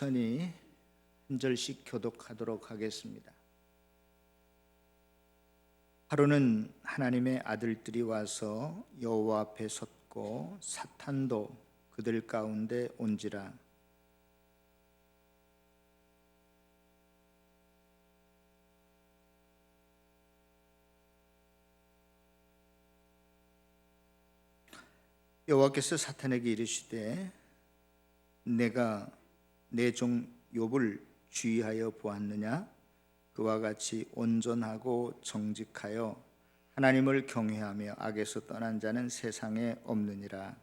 천천히 한 절씩 교독하도록 하겠습니다. 하루는 하나님의 아들들이 와서 여호와 앞에 섰고 사탄도 그들 가운데 온지라. 여호와께서 사탄에게 이르시되 내가 내 종 욥을 주의하여 보았느냐? 그와 같이 온전하고 정직하여 하나님을 경외하며 악에서 떠난 자는 세상에 없느니라.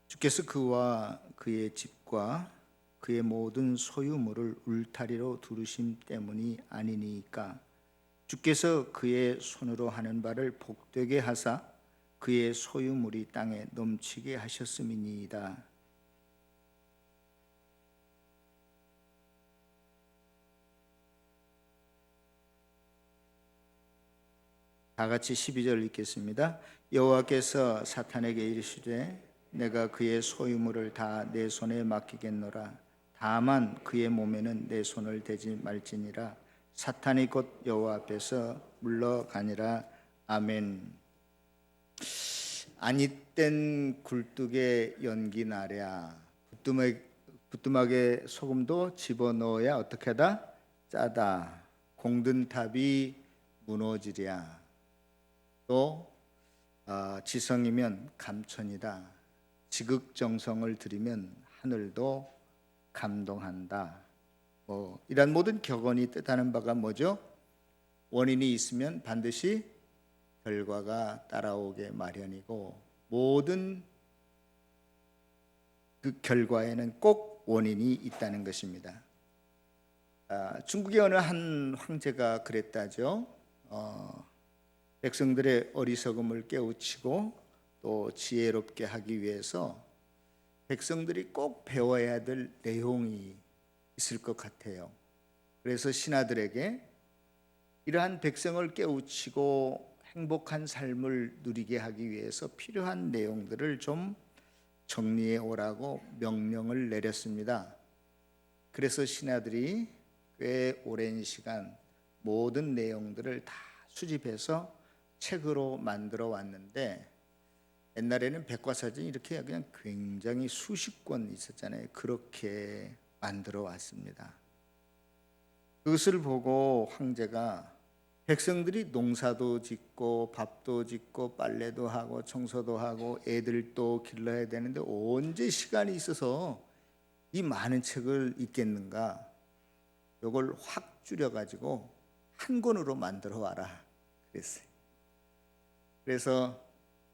주께서 그와 그의 집과 그의 모든 소유물을 울타리로 두르심 때문이 아니니까. 주께서 그의 손으로 하는 바를 복되게 하사 그의 소유물이 땅에 넘치게 하셨음이니이다. 다 같이 12절 읽겠습니다. 여호와께서 사탄에게 이르시되 내가 그의 소유물을 다 내 손에 맡기겠노라. 다만 그의 몸에는 내 손을 대지 말지니라. 사탄이 곧 여호와 앞에서 물러가니라. 아멘. 아니 땐 굴뚝에 연기 나랴. 부뚜막에 소금도 집어넣어야 어떻게 하다? 짜다. 공든 탑이 무너지랴. 또 지성이면 감천이다. 지극정성을 들이면 하늘도 감동한다. 이런 모든 격언이 뜻하는 바가 뭐죠? 원인이 있으면 반드시 결과가 따라오게 마련이고 모든 그 결과에는 꼭 원인이 있다는 것입니다. 중국의 어느 한 황제가 그랬다죠. 백성들의 어리석음을 깨우치고 또 지혜롭게 하기 위해서 백성들이 꼭 배워야 될 내용이 있을 것 같아요. 그래서 신하들에게 이러한 백성을 깨우치고 행복한 삶을 누리게 하기 위해서 필요한 내용들을 좀 정리해 오라고 명령을 내렸습니다. 그래서 신하들이 꽤 오랜 시간 모든 내용들을 다 수집해서 책으로 만들어 왔는데, 옛날에는 백과사전이 이렇게 그냥 굉장히 수십 권 있었잖아요. 그렇게 만들어 왔습니다. 그것을 보고 황제가 백성들이 농사도 짓고 밥도 짓고 빨래도 하고 청소도 하고 애들도 길러야 되는데 언제 시간이 있어서 이 많은 책을 읽겠는가? 이걸 확 줄여가지고 한 권으로 만들어 와라 그랬어요. 그래서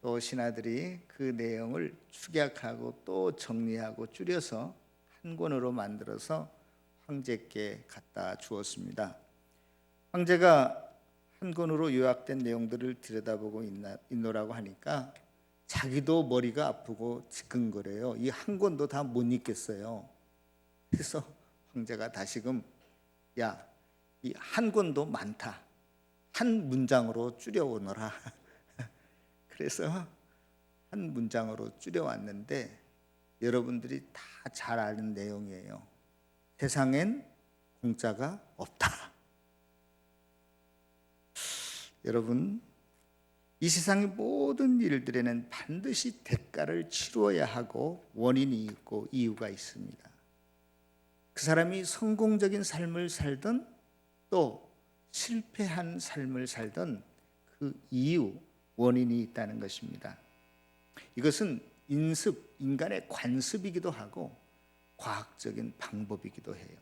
또 신하들이 그 내용을 축약하고 또 정리하고 줄여서 한 권으로 만들어서 황제께 갖다 주었습니다. 황제가 한 권으로 요약된 내용들을 들여다보고 있노라고 하니까 자기도 머리가 아프고 지끈거려요. 이 한 권도 다 못 읽겠어요. 그래서 황제가 다시금 야, 이 한 권도 많다. 한 문장으로 줄여오너라. 그래서 한 문장으로 줄여왔는데 여러분들이 다 잘 아는 내용이에요. 세상엔 공짜가 없다. 여러분, 이 세상의 모든 일들에는 반드시 대가를 치루어야 하고 원인이 있고 이유가 있습니다. 그 사람이 성공적인 삶을 살든 또 실패한 삶을 살든 그 이유, 원인이 있다는 것입니다. 이것은 인간의 관습이기도 하고 과학적인 방법이기도 해요.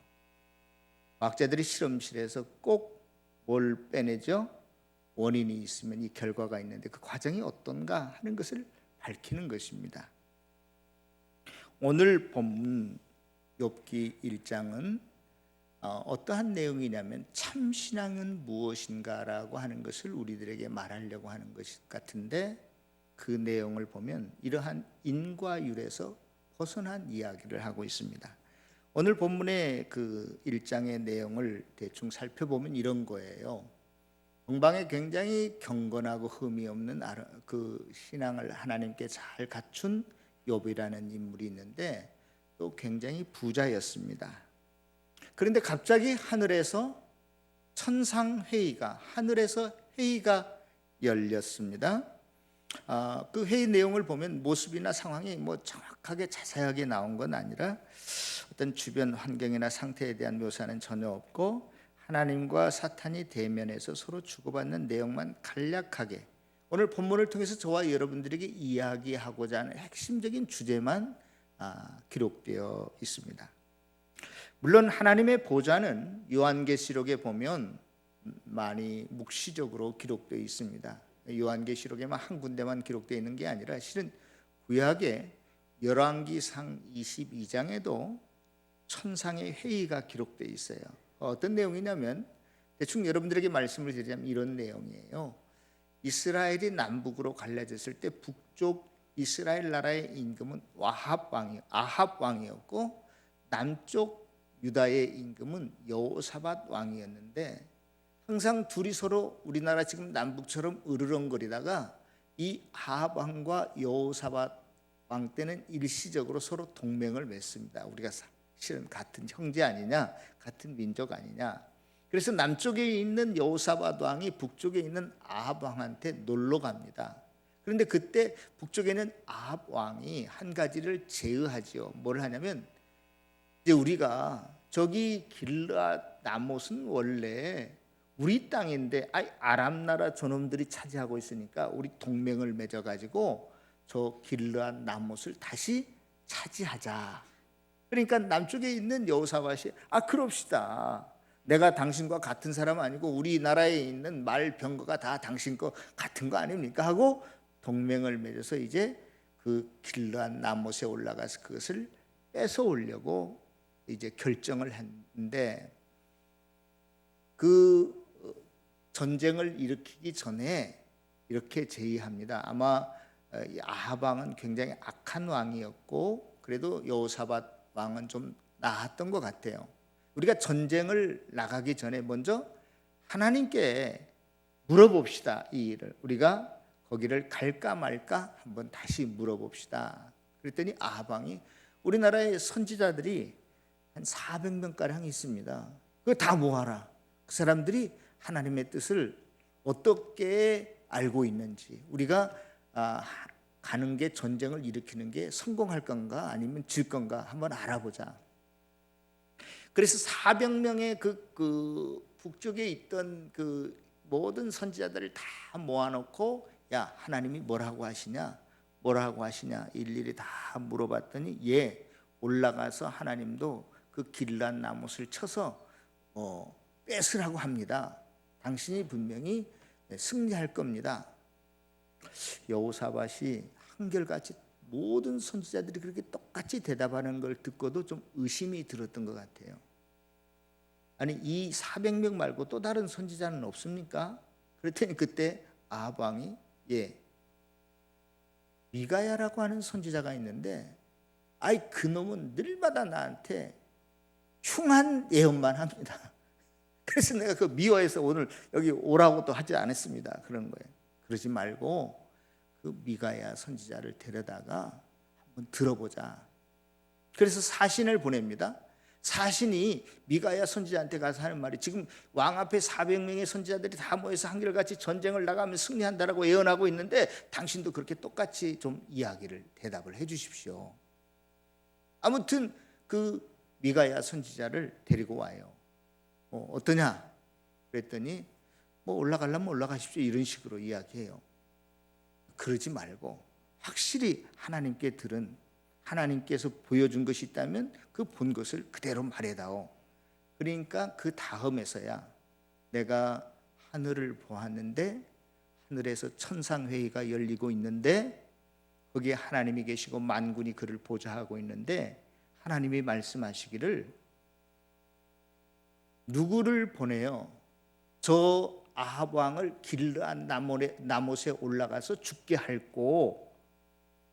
과학자들이 실험실에서 꼭 뭘 빼내죠? 원인이 있으면 이 결과가 있는데 그 과정이 어떤가 하는 것을 밝히는 것입니다. 오늘 본문 욥기 1장은 어떠한 내용이냐면 참신앙은 무엇인가라고 하는 것을 우리들에게 말하려고 하는 것 같은데, 그 내용을 보면 이러한 인과율에서 벗어난 이야기를 하고 있습니다. 오늘 본문의 그 1장의 내용을 대충 살펴보면 이런 거예요. 동방에 굉장히 경건하고 흠이 없는 그 신앙을 하나님께 잘 갖춘 욥이라는 인물이 있는데 또 굉장히 부자였습니다. 그런데 갑자기 하늘에서 하늘에서 회의가 열렸습니다. 그 회의 내용을 보면 모습이나 상황이 뭐 정확하게 자세하게 나온 건 아니라 어떤 주변 환경이나 상태에 대한 묘사는 전혀 없고 하나님과 사탄이 대면해서 서로 주고받는 내용만 간략하게 오늘 본문을 통해서 저와 여러분들에게 이야기하고자 하는 핵심적인 주제만 기록되어 있습니다. 물론 하나님의 보좌는 요한계시록에 보면 많이 묵시적으로 기록되어 있습니다. 요한계시록에만 한 군데만 기록되어 있는 게 아니라 실은 구약의 열왕기상 22장에도 천상의 회의가 기록되어 있어요. 어떤 내용이냐면 대충 여러분들에게 말씀을 드리자면 이런 내용이에요. 이스라엘이 남북으로 갈라졌을 때 북쪽 이스라엘 나라의 임금은 아합 왕이었고 남쪽 유다의 임금은 여호사밧 왕이었는데 항상 둘이 서로 우리나라 지금 남북처럼 으르렁거리다가 이 아합 왕과 여호사밧 왕 때는 일시적으로 서로 동맹을 맺습니다. 우리가 실은 같은 형제 아니냐, 같은 민족 아니냐. 그래서 남쪽에 있는 여호사밧 왕이 북쪽에 있는 아합 왕한테 놀러 갑니다. 그런데 그때 북쪽에 있는 아합 왕이 한 가지를 제의하지요. 뭘 하냐면 이제 우리가 저기 길르앗 나못은 원래 우리 땅인데 아람 나라 저놈들이 차지하고 있으니까 우리 동맹을 맺어가지고 저 길르앗 나못을 다시 차지하자. 그러니까 남쪽에 있는 여호사밧이 그럽시다. 내가 당신과 같은 사람 아니고 우리나라에 있는 말 병거가 다 당신 거 같은 거 아닙니까? 하고 동맹을 맺어서 이제 그 길르앗 나못에 올라가서 그것을 뺏어오려고 이제 결정을 했는데 그 전쟁을 일으키기 전에 이렇게 제의합니다. 아마 아합 왕은 굉장히 악한 왕이었고 그래도 여호사밧 왕은 좀 나았던 것 같아요. 우리가 전쟁을 나가기 전에 먼저 하나님께 물어봅시다. 이 일을 우리가 거기를 갈까 말까 한번 다시 물어봅시다. 그랬더니 아합 왕이 우리나라의 선지자들이 한 400명가량 있습니다. 그거 다 모아라. 그 사람들이 하나님의 뜻을 어떻게 알고 있는지 우리가 가는 게 전쟁을 일으키는 게 성공할 건가 아니면 질 건가 한번 알아보자. 그래서 400명의 그 북쪽에 있던 그 모든 선지자들을 다 모아놓고 야 하나님이 뭐라고 하시냐 일일이 다 물어봤더니 올라가서 하나님도 그 길르앗 나못을 쳐서 뺏으라고 합니다. 당신이 분명히 승리할 겁니다. 여호사밧이 한결같이 모든 선지자들이 그렇게 똑같이 대답하는 걸 듣고도 좀 의심이 들었던 것 같아요. 아니 이 400명 말고 또 다른 선지자는 없습니까? 그랬더니 그때 아합 왕이 미가야라고 하는 선지자가 있는데 그놈은 늘마다 나한테 흉한 예언만 합니다. 그래서 내가 그 미워해서 오늘 여기 오라고도 하지 않았습니다. 그런 거예요. 그러지 말고 그 미가야 선지자를 데려다가 한번 들어보자. 그래서 사신을 보냅니다. 사신이 미가야 선지자한테 가서 하는 말이 지금 왕 앞에 400명의 선지자들이 다 모여서 한결같이 전쟁을 나가면 승리한다라고 예언하고 있는데 당신도 그렇게 똑같이 좀 대답을 해 주십시오. 아무튼 그 미가야 선지자를 데리고 와요. 어떠냐? 그랬더니 올라가려면 올라가십시오. 이런 식으로 이야기해요. 그러지 말고 확실히 하나님께 들은 하나님께서 보여준 것이 있다면 그 본 것을 그대로 말해다오. 그러니까 그 다음에서야 내가 하늘을 보았는데 하늘에서 천상회의가 열리고 있는데 거기에 하나님이 계시고 만군이 그를 보좌하고 있는데 하나님이 말씀하시기를 누구를 보내요? 저 아합 왕을 길르앗 나못에 올라가서 죽게 할고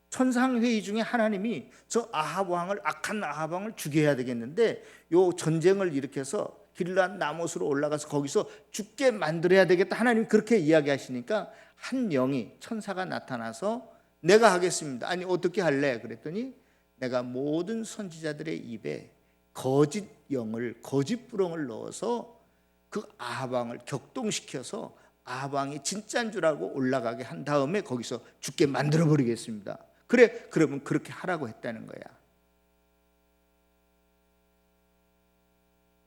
천상회의 중에 하나님이 저 악한 아합 왕을 죽여야 되겠는데 요 전쟁을 일으켜서 길르앗 나못으로 올라가서 거기서 죽게 만들어야 되겠다. 하나님 그렇게 이야기하시니까 한 영이 천사가 나타나서 내가 하겠습니다. 아니 어떻게 할래? 그랬더니 내가 모든 선지자들의 입에 거짓 영을 거짓 부렁을 넣어서 그 아방을 격동시켜서 아방이 진짜인 줄 알고 올라가게 한 다음에 거기서 죽게 만들어 버리겠습니다. 그래, 그러면 그렇게 하라고 했다는 거야.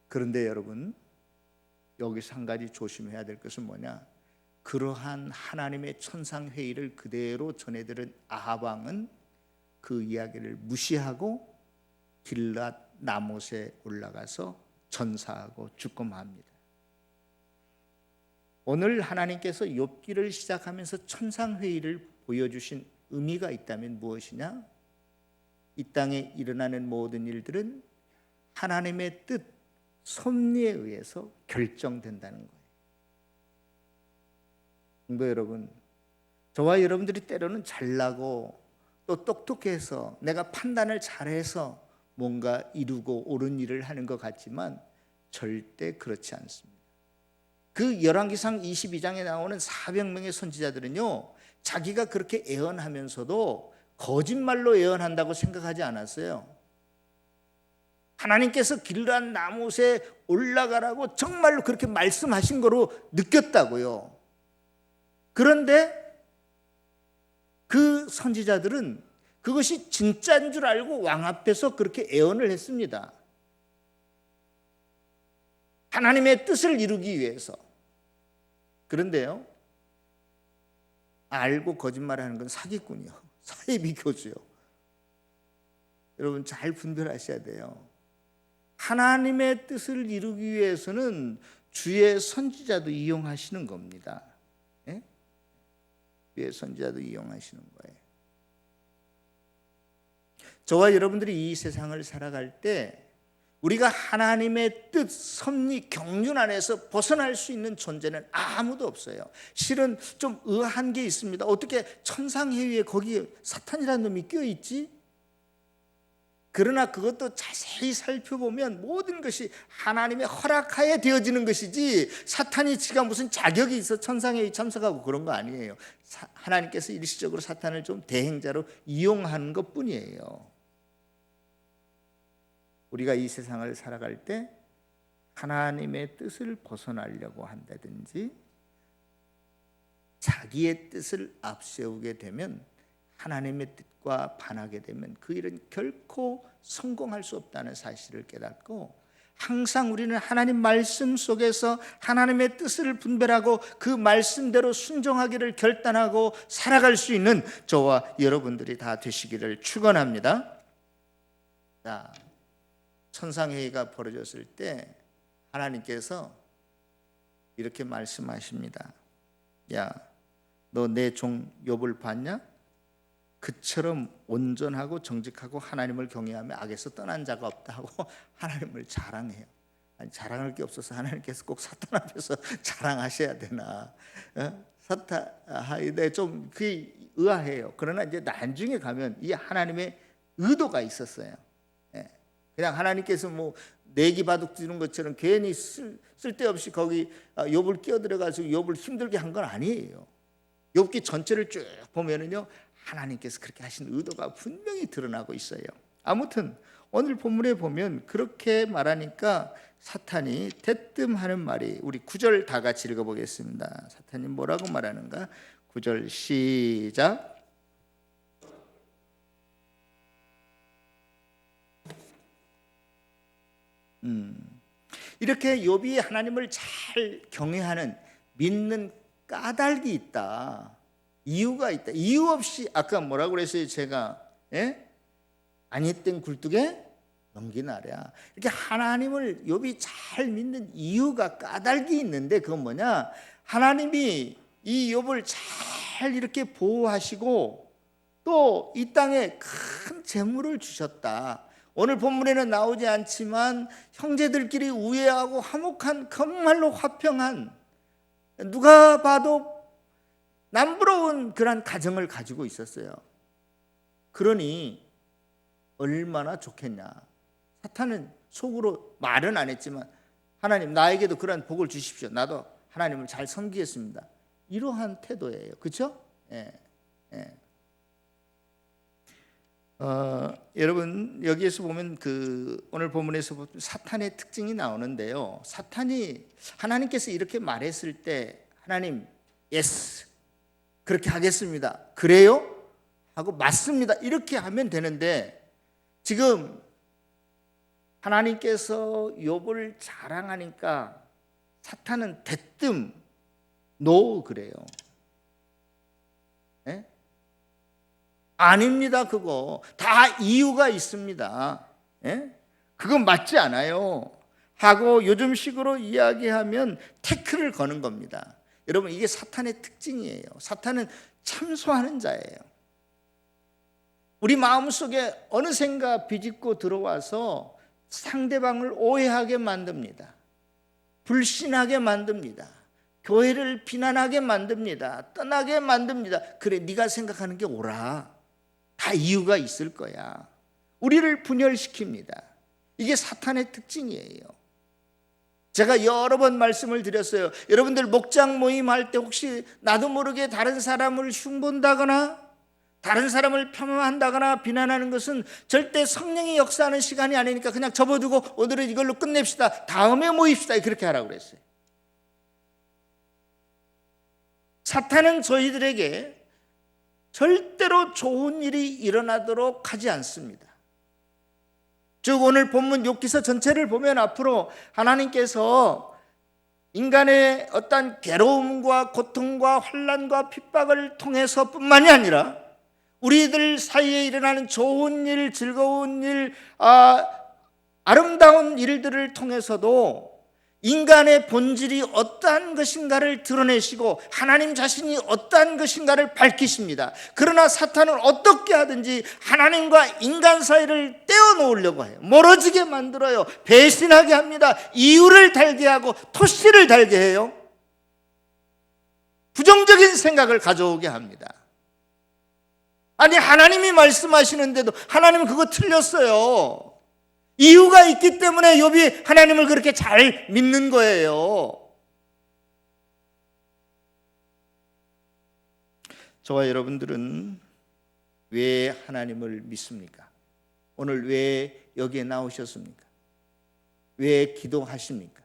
그런데 여러분, 여기서 한 가지 조심해야 될 것은 뭐냐? 그러한 하나님의 천상회의를 그대로 전해들은 아합왕은 그 이야기를 무시하고 길앗 나못에 올라가서 전사하고 죽고 맙니다. 오늘 하나님께서 욥기를 시작하면서 천상회의를 보여주신 의미가 있다면 무엇이냐? 이 땅에 일어나는 모든 일들은 하나님의 뜻, 섭리에 의해서 결정된다는 거예요. 성도 여러분, 저와 여러분들이 때로는 잘나고 또 똑똑해서 내가 판단을 잘해서 뭔가 이루고 옳은 일을 하는 것 같지만 절대 그렇지 않습니다. 그 열왕기상 22장에 나오는 400명의 선지자들은요, 자기가 그렇게 예언하면서도 거짓말로 예언한다고 생각하지 않았어요. 하나님께서 길르앗 나못에 올라가라고 정말로 그렇게 말씀하신 거로 느꼈다고요. 그런데 그 선지자들은 그것이 진짜인 줄 알고 왕 앞에서 그렇게 예언을 했습니다. 하나님의 뜻을 이루기 위해서. 그런데요, 알고 거짓말하는 건 사기꾼이요, 사이비 교주요. 여러분 잘 분별하셔야 돼요. 하나님의 뜻을 이루기 위해서는 주의 선지자도 이용하시는 겁니다. 예? 주의 선지자도 이용하시는 거예요. 저와 여러분들이 이 세상을 살아갈 때 우리가 하나님의 뜻, 섭리, 경륜 안에서 벗어날 수 있는 존재는 아무도 없어요. 실은 좀 의아한 게 있습니다. 어떻게 천상회의에 거기에 사탄이라는 놈이 껴있지? 그러나 그것도 자세히 살펴보면 모든 것이 하나님의 허락하에 되어지는 것이지 사탄이 지가 무슨 자격이 있어 천상회의 참석하고 그런 거 아니에요. 하나님께서 일시적으로 사탄을 좀 대행자로 이용하는 것뿐이에요. 우리가 이 세상을 살아갈 때 하나님의 뜻을 벗어나려고 한다든지 자기의 뜻을 앞세우게 되면, 하나님의 뜻과 반하게 되면 그 일은 결코 성공할 수 없다는 사실을 깨닫고, 항상 우리는 하나님 말씀 속에서 하나님의 뜻을 분별하고 그 말씀대로 순종하기를 결단하고 살아갈 수 있는 저와 여러분들이 다 되시기를 축원합니다. 자, 천상회의가 벌어졌을 때 하나님께서 이렇게 말씀하십니다. 야, 너 내 종 욥을 봤냐? 그처럼 온전하고 정직하고 하나님을 경외하며 악에서 떠난 자가 없다 하고 하나님을 자랑해요. 아니, 자랑할 게 없어서 하나님께서 꼭 사탄 앞에서 자랑하셔야 되나? 사탄, 좀 그게 의아해요. 그러나 이제 나중에 가면 이 하나님의 의도가 있었어요. 그냥 하나님께서 뭐 내기 바둑 두는 것처럼 괜히 쓸데없이 거기 욥을 끼어들어가지고 욥을 힘들게 한 건 아니에요. 욥기 전체를 쭉 보면은요, 하나님께서 그렇게 하신 의도가 분명히 드러나고 있어요. 아무튼 오늘 본문에 보면 그렇게 말하니까 사탄이 대뜸하는 말이, 우리 9절 다 같이 읽어보겠습니다. 사탄이 뭐라고 말하는가? 9절 시작. 이렇게 욥이 하나님을 잘 경외하는, 믿는 까닭이 있다. 이유가 있다. 이유 없이, 아까 뭐라고 그랬어요? 제가 아니 땐 굴뚝에 넘기나랴. 이렇게 하나님을 욥이 잘 믿는 이유가, 까닭이 있는데 그건 뭐냐? 하나님이 이 욥을 잘 이렇게 보호하시고 또 이 땅에 큰 재물을 주셨다. 오늘 본문에는 나오지 않지만 형제들끼리 우애하고 화목한, 정말로 화평한, 누가 봐도 남부러운 그런 가정을 가지고 있었어요. 그러니 얼마나 좋겠냐. 사탄은 속으로 말은 안 했지만 하나님 나에게도 그런 복을 주십시오. 나도 하나님을 잘 섬기겠습니다. 이러한 태도예요. 그렇죠? 예. 예. 여러분 여기에서 보면 오늘 본문에서 보면 사탄의 특징이 나오는데요. 사탄이 하나님께서 이렇게 말했을 때 하나님 예스 그렇게 하겠습니다. 그래요? 하고 맞습니다. 이렇게 하면 되는데 지금 하나님께서 욥을 자랑하니까 사탄은 대뜸 노 그래요. 네? 아닙니다. 그거 다 이유가 있습니다. 예? 그건 맞지 않아요 하고 요즘식으로 이야기하면 태클을 거는 겁니다. 여러분 이게 사탄의 특징이에요. 사탄은 참소하는 자예요. 우리 마음속에 어느샌가 비집고 들어와서 상대방을 오해하게 만듭니다. 불신하게 만듭니다. 교회를 비난하게 만듭니다. 떠나게 만듭니다. 그래 네가 생각하는 게 옳아. 다 이유가 있을 거야. 우리를 분열시킵니다. 이게 사탄의 특징이에요. 제가 여러 번 말씀을 드렸어요. 여러분들 목장 모임할 때 혹시 나도 모르게 다른 사람을 흉본다거나 다른 사람을 폄하한다거나 비난하는 것은 절대 성령이 역사하는 시간이 아니니까 그냥 접어두고 오늘은 이걸로 끝냅시다. 다음에 모입시다. 그렇게 하라고 그랬어요. 사탄은 저희들에게 절대로 좋은 일이 일어나도록 하지 않습니다. 즉 오늘 본문 욥기서 전체를 보면 앞으로 하나님께서 인간의 어떤 괴로움과 고통과 환난과 핍박을 통해서뿐만이 아니라 우리들 사이에 일어나는 좋은 일, 즐거운 일, 아름다운 일들을 통해서도 인간의 본질이 어떠한 것인가를 드러내시고 하나님 자신이 어떠한 것인가를 밝히십니다. 그러나 사탄은 어떻게 하든지 하나님과 인간 사이를 떼어놓으려고 해요. 멀어지게 만들어요. 배신하게 합니다. 이유를 달게 하고 토시를 달게 해요. 부정적인 생각을 가져오게 합니다. 아니 하나님이 말씀하시는데도 하나님은 그거 틀렸어요. 이유가 있기 때문에 욥이 하나님을 그렇게 잘 믿는 거예요. 저와 여러분들은 왜 하나님을 믿습니까? 오늘 왜 여기에 나오셨습니까? 왜 기도하십니까?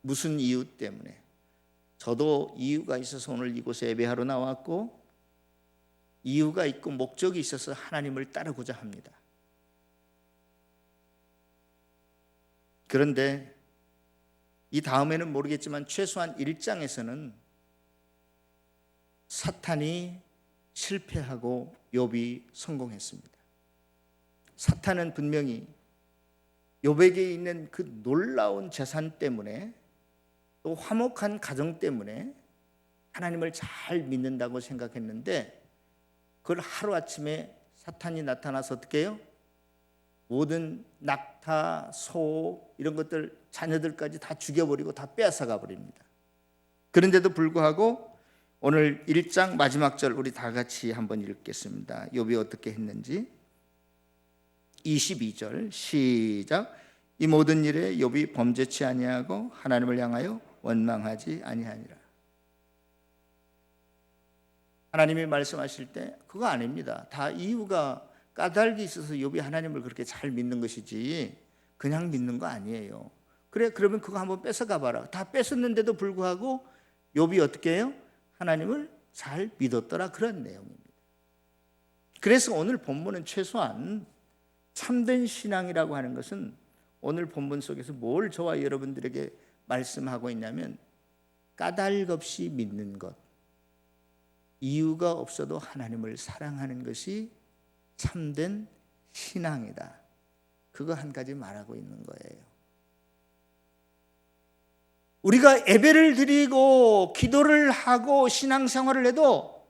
무슨 이유 때문에? 저도 이유가 있어서 오늘 이곳에 예배하러 나왔고 이유가 있고 목적이 있어서 하나님을 따르고자 합니다. 그런데 이 다음에는 모르겠지만 최소한 1장에서는 사탄이 실패하고 욥이 성공했습니다. 사탄은 분명히 욥에게 있는 그 놀라운 재산 때문에 또 화목한 가정 때문에 하나님을 잘 믿는다고 생각했는데 그걸 하루아침에 사탄이 나타나서 어떻게 해요? 모든 낙타, 소 이런 것들 자녀들까지 다 죽여버리고 다 빼앗아가 버립니다. 그런데도 불구하고 오늘 1장 마지막 절 우리 다 같이 한번 읽겠습니다. 욥이 어떻게 했는지 22절 시작. 이 모든 일에 욥이 범죄치 아니하고 하나님을 향하여 원망하지 아니하니라. 하나님이 말씀하실 때 그거 아닙니다. 다 이유가 까닭이 있어서 욥이 하나님을 그렇게 잘 믿는 것이지 그냥 믿는 거 아니에요. 그래 그러면 그거 한번 뺏어가 봐라. 다 뺏었는데도 불구하고 욥이 어떻게 해요? 하나님을 잘 믿었더라 그런 내용입니다. 그래서 오늘 본문은 최소한 참된 신앙이라고 하는 것은 오늘 본문 속에서 뭘 저와 여러분들에게 말씀하고 있냐면 까닭 없이 믿는 것, 이유가 없어도 하나님을 사랑하는 것이 참된 신앙이다. 그거 한 가지 말하고 있는 거예요. 우리가 예배를 드리고 기도를 하고 신앙생활을 해도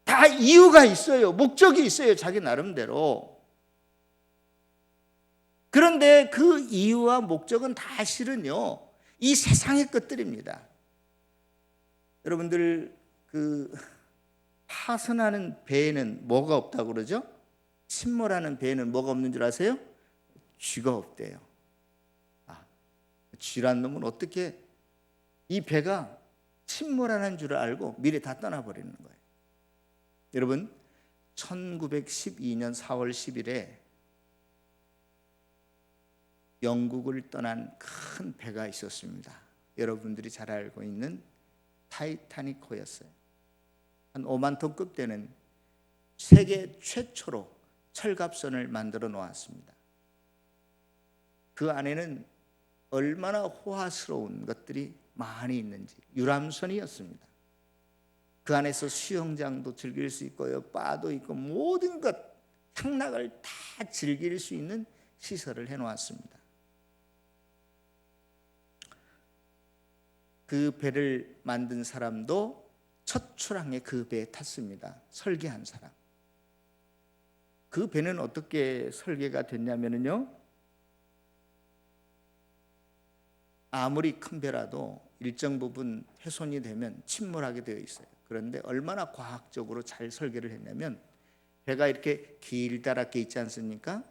다 이유가 있어요. 목적이 있어요. 자기 나름대로. 그런데 그 이유와 목적은 다 실은요 이 세상의 것들입니다. 여러분들 파선하는 배에는 뭐가 없다고 그러죠? 침몰하는 배에는 뭐가 없는 줄 아세요? 쥐가 없대요. 쥐란 놈은 어떻게 이 배가 침몰하는 줄 알고 미리 다 떠나버리는 거예요. 여러분, 1912년 4월 10일에 영국을 떠난 큰 배가 있었습니다. 여러분들이 잘 알고 있는 타이타닉호였어요. 한 5만 톤급 되는 세계 최초로 철갑선을 만들어 놓았습니다. 그 안에는 얼마나 호화스러운 것들이 많이 있는지. 유람선이었습니다. 그 안에서 수영장도 즐길 수 있고요, 바도 있고 모든 것, 향락을 다 즐길 수 있는 시설을 해놓았습니다. 그 배를 만든 사람도 첫 출항에 그 배에 탔습니다. 설계한 사람. 그 배는 어떻게 설계가 됐냐면요, 아무리 큰 배라도 일정 부분 훼손이 되면 침몰하게 되어 있어요. 그런데 얼마나 과학적으로 잘 설계를 했냐면, 배가 이렇게 길다랗게 있지 않습니까?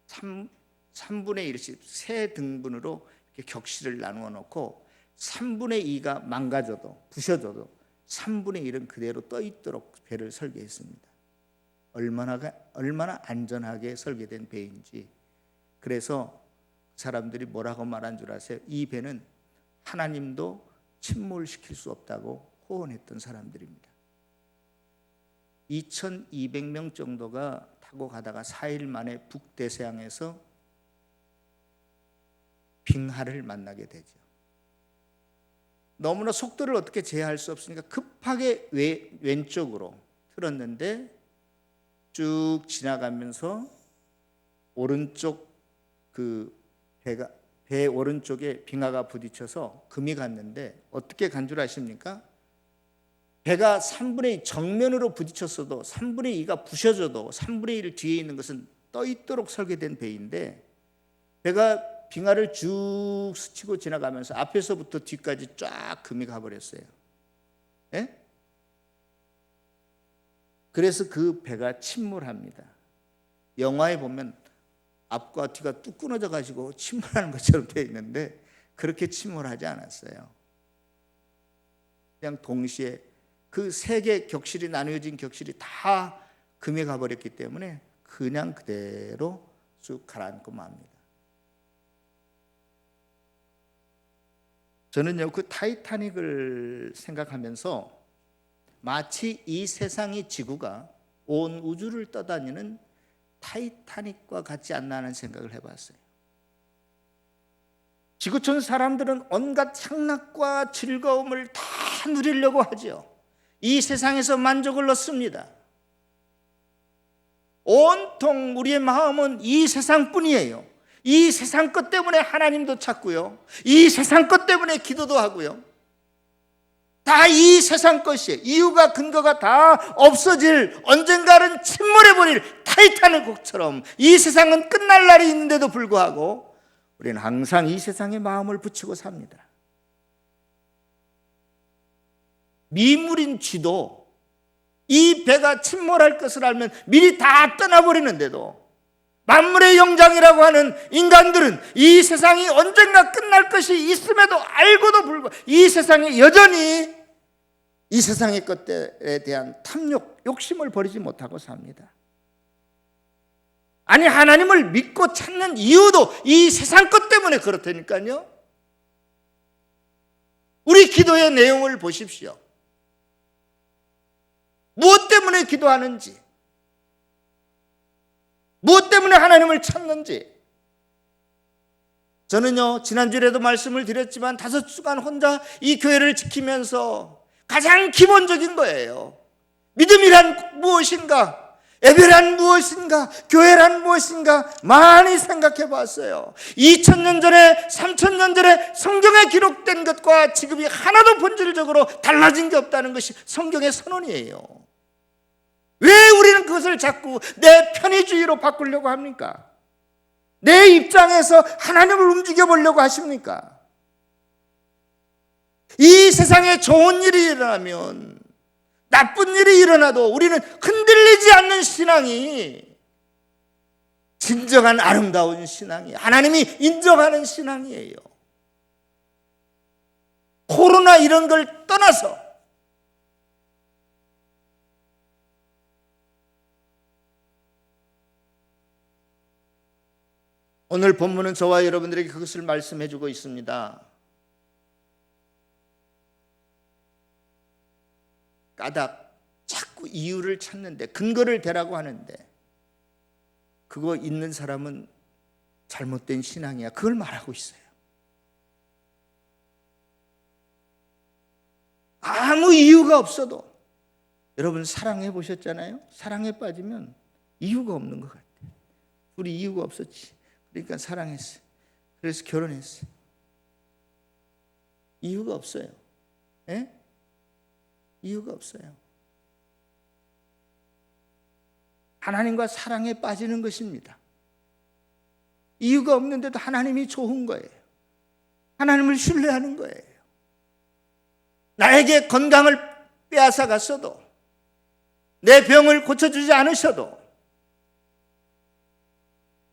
3분의 1씩 세 등분으로 이렇게 격실을 나누어 놓고 3분의 2가 망가져도 부셔져도 3분의 1은 그대로 떠 있도록 배를 설계했습니다. 얼마나 안전하게 설계된 배인지. 그래서 사람들이 뭐라고 말한 줄 아세요? 이 배는 하나님도 침몰시킬 수 없다고 호언했던 사람들입니다. 2200명 정도가 타고 가다가 4일 만에 북대서양에서 빙하를 만나게 되죠. 너무나 속도를 어떻게 제어할 수 없으니까 급하게 왼쪽으로 틀었는데 쭉 지나가면서 오른쪽 배 오른쪽에 빙하가 부딪혀서 금이 갔는데, 어떻게 간 줄 아십니까? 배가 3분의 2 정면으로 부딪혔어도 3분의 2가 부셔져도 3분의 1 뒤에 있는 것은 떠 있도록 설계된 배인데, 배가 빙하를 쭉 스치고 지나가면서 앞에서부터 뒤까지 쫙 금이 가버렸어요. 예? 그래서 그 배가 침몰합니다. 영화에 보면 앞과 뒤가 뚝 끊어져 가지고 침몰하는 것처럼 되어 있는데 그렇게 침몰하지 않았어요. 그냥 동시에 그 세 개 격실이 나누어진 격실이 다 금이 가버렸기 때문에 그냥 그대로 쭉 가라앉고 맙니다. 저는요, 그 타이타닉을 생각하면서 마치 이 세상의 지구가 온 우주를 떠다니는 타이타닉과 같지 않나 하는 생각을 해봤어요. 지구촌 사람들은 온갖 향락과 즐거움을 다 누리려고 하죠. 이 세상에서 만족을 얻습니다. 온통 우리의 마음은 이 세상뿐이에요. 이 세상 것 때문에 하나님도 찾고요, 이 세상 것 때문에 기도도 하고요. 다 이 세상 것이에요. 이유가 근거가 다 없어질, 언젠가는 침몰해버릴 타이타닉호처럼 이 세상은 끝날 날이 있는데도 불구하고 우리는 항상 이 세상에 마음을 붙이고 삽니다. 미물인 쥐도 이 배가 침몰할 것을 알면 미리 다 떠나버리는데도, 만물의 영장이라고 하는 인간들은 이 세상이 언젠가 끝날 것이 있음에도 알고도 불구하고 이 세상에 여전히 이 세상의 것들에 대한 탐욕, 욕심을 버리지 못하고 삽니다. 아니, 하나님을 믿고 찾는 이유도 이 세상 것 때문에 그렇다니까요. 우리 기도의 내용을 보십시오. 무엇 때문에 기도하는지, 무엇 때문에 하나님을 찾는지. 저는요, 지난주에도 말씀을 드렸지만 5주간 혼자 이 교회를 지키면서 가장 기본적인 거예요. 믿음이란 무엇인가? 예배란 무엇인가? 교회란 무엇인가? 많이 생각해 봤어요. 2000년 전에, 3000년 전에 성경에 기록된 것과 지금이 하나도 본질적으로 달라진 게 없다는 것이 성경의 선언이에요. 왜 우리는 그것을 자꾸 내 편의주의로 바꾸려고 합니까? 내 입장에서 하나님을 움직여 보려고 하십니까? 이 세상에 좋은 일이 일어나면, 나쁜 일이 일어나도 우리는 흔들리지 않는 신앙이 진정한 아름다운 신앙이 하나님이 인정하는 신앙이에요. 코로나 이런 걸 떠나서 오늘 본문은 저와 여러분들에게 그것을 말씀해 주고 있습니다. 까닭, 자꾸 이유를 찾는데, 근거를 대라고 하는데, 그거 있는 사람은 잘못된 신앙이야, 그걸 말하고 있어요. 아무 이유가 없어도, 여러분 사랑해 보셨잖아요? 사랑에 빠지면 이유가 없는 것 같아요. 우리 이유가 없었지, 그러니까 사랑했어요. 그래서 결혼했어요. 이유가 없어요. 예? 이유가 없어요. 하나님과 사랑에 빠지는 것입니다. 이유가 없는데도 하나님이 좋은 거예요. 하나님을 신뢰하는 거예요. 나에게 건강을 빼앗아 갔어도, 내 병을 고쳐주지 않으셔도,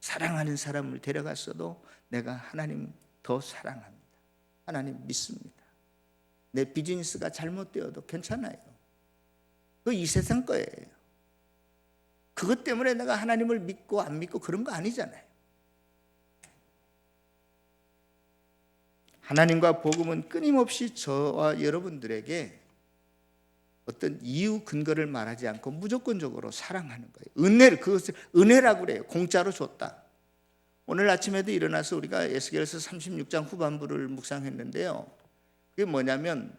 사랑하는 사람을 데려갔어도 내가 하나님 더 사랑합니다. 하나님 믿습니다. 내 비즈니스가 잘못되어도 괜찮아요. 그거 이 세상 거예요. 그것 때문에 내가 하나님을 믿고 안 믿고 그런 거 아니잖아요. 하나님과 복음은 끊임없이 저와 여러분들에게 어떤 이유 근거를 말하지 않고 무조건적으로 사랑하는 거예요. 은혜를, 그것을 은혜라고 그래요. 공짜로 줬다. 오늘 아침에도 일어나서 우리가 에스겔서 36장 후반부를 묵상했는데요. 그게 뭐냐면,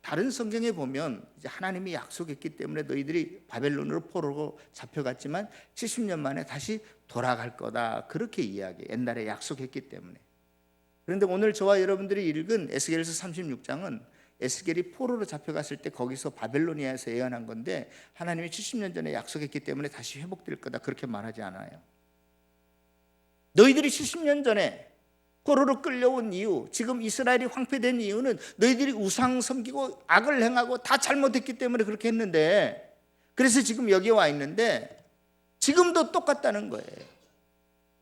다른 성경에 보면 이제 하나님이 약속했기 때문에 너희들이 바벨론으로 포로로 잡혀갔지만 70년 만에 다시 돌아갈 거다, 그렇게 이야기해요. 옛날에 약속했기 때문에. 그런데 오늘 저와 여러분들이 읽은 에스겔서 36장은 에스겔이 포로로 잡혀갔을 때 거기서 바벨로니아에서 예언한 건데, 하나님이 70년 전에 약속했기 때문에 다시 회복될 거다, 그렇게 말하지 않아요. 너희들이 70년 전에 포로로 끌려온 이유, 지금 이스라엘이 황폐된 이유는 너희들이 우상 섬기고 악을 행하고 다 잘못했기 때문에 그렇게 했는데, 그래서 지금 여기 와 있는데 지금도 똑같다는 거예요.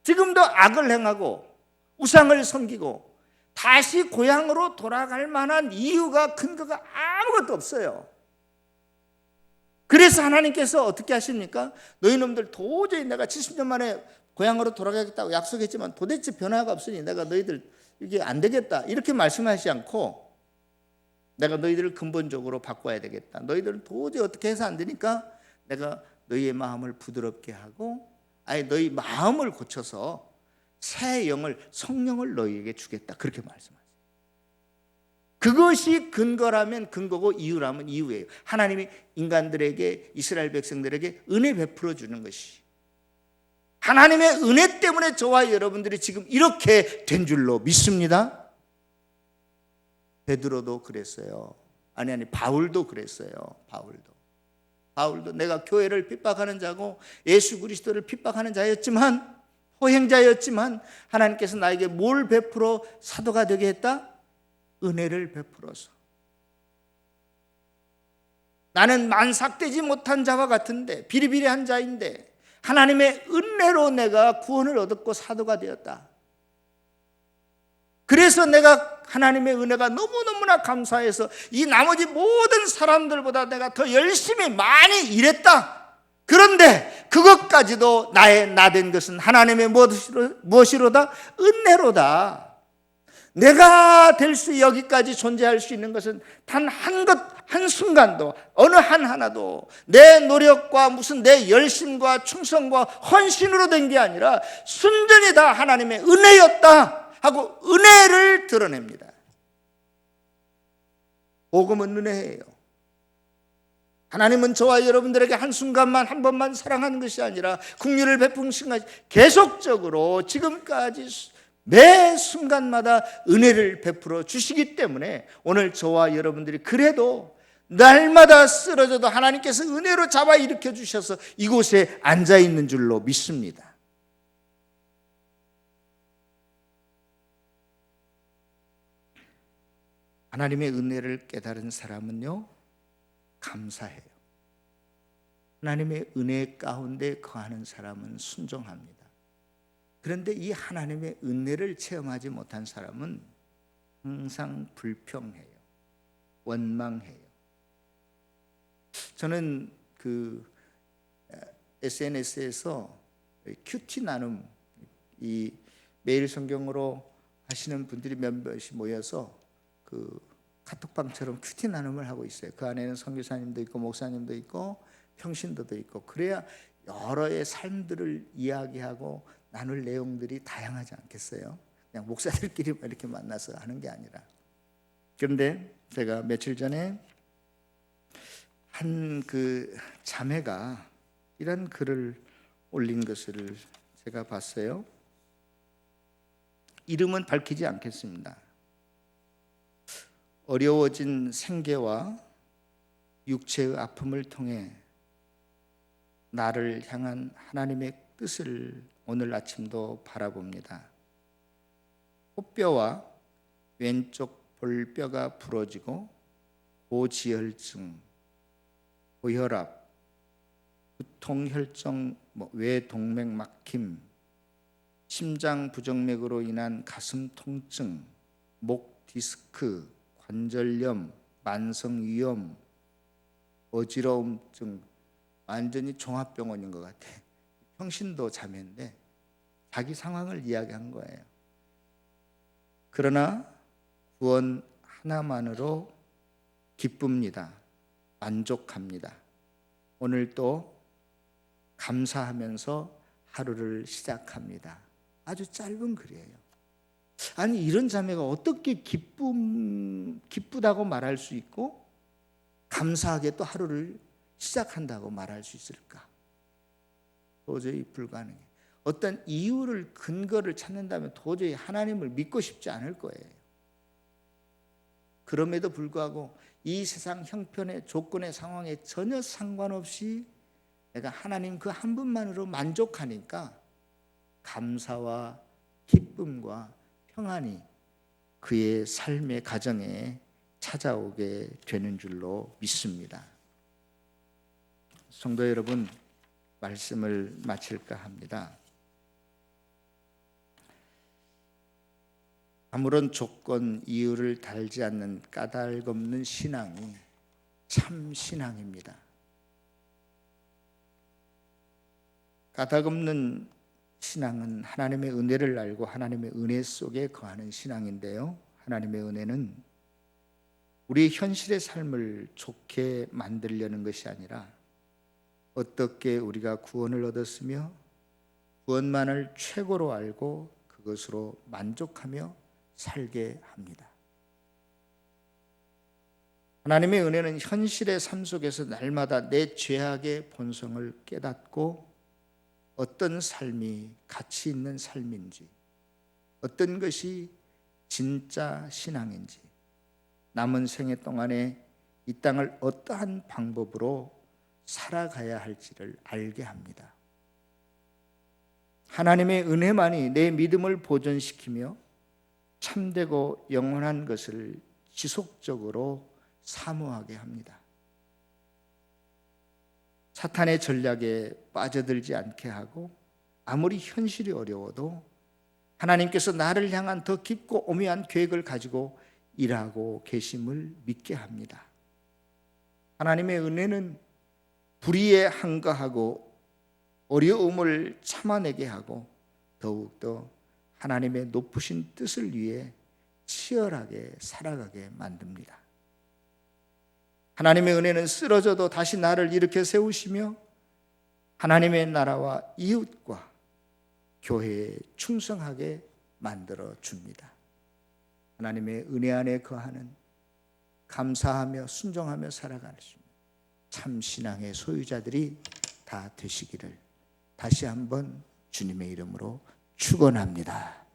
지금도 악을 행하고 우상을 섬기고 다시 고향으로 돌아갈 만한 이유가, 근거가 아무것도 없어요. 그래서 하나님께서 어떻게 하십니까? 너희 놈들 도저히 내가 70년 만에 고향으로 돌아가겠다고 약속했지만 도대체 변화가 없으니 내가 너희들 이게 안 되겠다, 이렇게 말씀하지 않고 내가 너희들을 근본적으로 바꿔야 되겠다, 너희들은 도저히 어떻게 해서 안 되니까 내가 너희의 마음을 부드럽게 하고 아예 너희 마음을 고쳐서 새 영을, 성령을 너희에게 주겠다, 그렇게 말씀하세요. 그것이 근거라면 근거고 이유라면 이유예요. 하나님이 인간들에게, 이스라엘 백성들에게 은혜 베풀어 주는 것이, 하나님의 은혜 때문에 저와 여러분들이 지금 이렇게 된 줄로 믿습니다. 베드로도 그랬어요. 아니 바울도 그랬어요. 바울도 내가 교회를 핍박하는 자고 예수 그리스도를 핍박하는 자였지만, 호행자였지만 하나님께서 나에게 뭘 베풀어 사도가 되게 했다? 은혜를 베풀어서. 나는 만삭되지 못한 자와 같은데, 비리비리한 자인데 하나님의 은혜로 내가 구원을 얻었고 사도가 되었다. 그래서 내가 하나님의 은혜가 너무너무나 감사해서 이 나머지 모든 사람들보다 내가 더 열심히 많이 일했다. 그런데 그것까지도 나의 나된 것은 하나님의 무엇이로다? 은혜로다. 내가 될 수, 여기까지 존재할 수 있는 것은 단 한순간도, 어느 하나도 내 노력과 무슨 내 열심과 충성과 헌신으로 된 게 아니라 순전히 다 하나님의 은혜였다 하고 은혜를 드러냅니다. 복음은 은혜예요. 하나님은 저와 여러분들에게 한순간만, 한 번만 사랑하는 것이 아니라 긍휼을 베푸신 것이 계속적으로 지금까지 매 순간마다 은혜를 베풀어 주시기 때문에 오늘 저와 여러분들이 그래도 날마다 쓰러져도 하나님께서 은혜로 잡아 일으켜 주셔서 이곳에 앉아 있는 줄로 믿습니다. 하나님의 은혜를 깨달은 사람은요, 감사해요. 하나님의 은혜 가운데 거하는 사람은 순종합니다. 그런데 이 하나님의 은혜를 체험하지 못한 사람은 항상 불평해요. 원망해요. 저는 그 SNS에서 큐티 나눔, 이 매일 성경으로 하시는 분들이 몇몇이 모여서 그 카톡방처럼 큐티 나눔을 하고 있어요. 그 안에는 선교사님도 있고 목사님도 있고 평신도도 있고, 그래야 여러의 삶들을 이야기하고 나눌 내용들이 다양하지 않겠어요? 그냥 목사들끼리 이렇게 만나서 하는 게 아니라. 그런데 제가 며칠 전에 한 그 자매가 이런 글을 올린 것을 제가 봤어요. 이름은 밝히지 않겠습니다. 어려워진 생계와 육체의 아픔을 통해 나를 향한 하나님의 뜻을 오늘 아침도 바라봅니다. 코뼈와 왼쪽 볼뼈가 부러지고 고지혈증, 고혈압, 구통혈정, 외동맥 막힘, 심장 부정맥으로 인한 가슴 통증, 목 디스크, 관절염, 만성위염, 어지러움증, 완전히 종합병원인 것 같아. 평신도 자매인데 자기 상황을 이야기한 거예요. 그러나 구원 하나만으로 기쁩니다. 만족합니다. 오늘 또 감사하면서 하루를 시작합니다. 아주 짧은 글이에요. 아니, 이런 자매가 어떻게 기쁘다고 말할 수 있고 감사하게 또 하루를 시작한다고 말할 수 있을까? 도저히 불가능해. 어떤 이유를, 근거를 찾는다면 도저히 하나님을 믿고 싶지 않을 거예요. 그럼에도 불구하고 이 세상 형편의 조건의 상황에 전혀 상관없이 내가 하나님 그 한 분만으로 만족하니까 감사와 기쁨과 평안이 그의 삶의 가정에 찾아오게 되는 줄로 믿습니다. 성도 여러분, 말씀을 마칠까 합니다. 아무런 조건, 이유를 달지 않는 까닭없는 신앙이 참 신앙입니다. 까닭없는 신앙은 하나님의 은혜를 알고 하나님의 은혜 속에 거하는 신앙인데요, 하나님의 은혜는 우리 현실의 삶을 좋게 만들려는 것이 아니라 어떻게 우리가 구원을 얻었으며 구원만을 최고로 알고 그것으로 만족하며 살게 합니다. 하나님의 은혜는 현실의 삶 속에서 날마다 내 죄악의 본성을 깨닫고 어떤 삶이 가치 있는 삶인지, 어떤 것이 진짜 신앙인지, 남은 생애 동안에 이 땅을 어떠한 방법으로 살아가야 할지를 알게 합니다. 하나님의 은혜만이 내 믿음을 보존시키며 참되고 영원한 것을 지속적으로 사모하게 합니다. 사탄의 전략에 빠져들지 않게 하고, 아무리 현실이 어려워도 하나님께서 나를 향한 더 깊고 오묘한 계획을 가지고 일하고 계심을 믿게 합니다. 하나님의 은혜는 불의에 항거하고 어려움을 참아내게 하고 더욱더 하나님의 높으신 뜻을 위해 치열하게 살아가게 만듭니다. 하나님의 은혜는 쓰러져도 다시 나를 일으켜 세우시며 하나님의 나라와 이웃과 교회에 충성하게 만들어 줍니다. 하나님의 은혜 안에 거하는, 감사하며 순종하며 살아가는 참 신앙의 소유자들이 다 되시기를 다시 한번 주님의 이름으로 축원합니다.